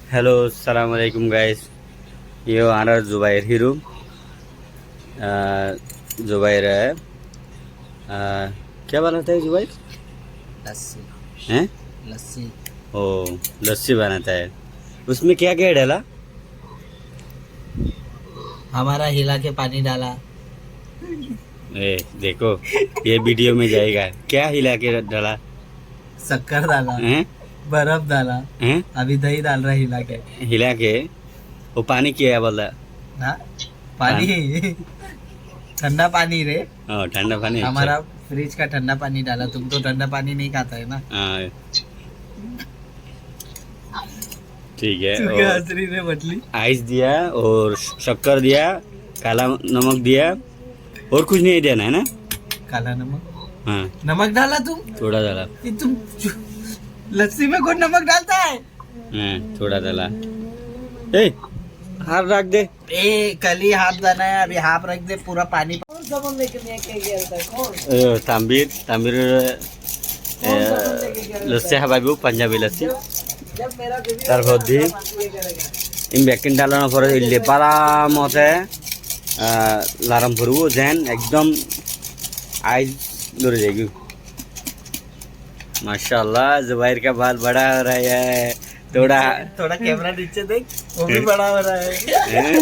Hello सलाम अलैकुम guys. ये हमारा जुबैर हीरो जुबैर है। क्या बनाता है जुबैर? लस्सी। हैं? लस्सी। ओ, लस्सी बनाता है। उसमें क्या क्या डाला? हमारा हिला के पानी डाला। ए देखो, ये वीडियो में जाएगा। क्या हिला के डाला? शक्कर डाला। हैं? बर्फ डाला। हैं? अभी दही डाल रहा है हिला के। हिला के वो पानी किया बोला। हाँ, पानी। ठंडा पानी रे। हाँ, ठंडा पानी। अच्छा। हमारा फ्रिज का ठंडा पानी डाला। तुम तो ठंडा पानी नहीं खाता है ना। हाँ, ठीक है। तू क्या और हंस रही रे मछली? आइस दिया और शक्कर दिया, काला नमक दिया और कुछ नहीं देना है ना? काला नमक। हाँ, नमक डाला तुम? थोड़ा डाला। ये तुम लस्सी में कौन नमक डालता है? हाँ, थोड़ा डाला। ए, हाथ रख दे। ए कल ही हाथ डाला है, अभी हाथ रख दे पूरा पानी। तांबीर तांबीर lassi हाबाइबो Punjabi lassi तारপর the in baking ডালানোর পরে ইল্লে পারা মতে लाराम फुरबो जेन एकदम आइज लुर जाएगी। माशाल्लाह, जुबैर का बाल बड़ा हो रहा है। थोड़ा थोड़ा कैमरा नीचे देख, वो भी बड़ा हो रहा है। हैं?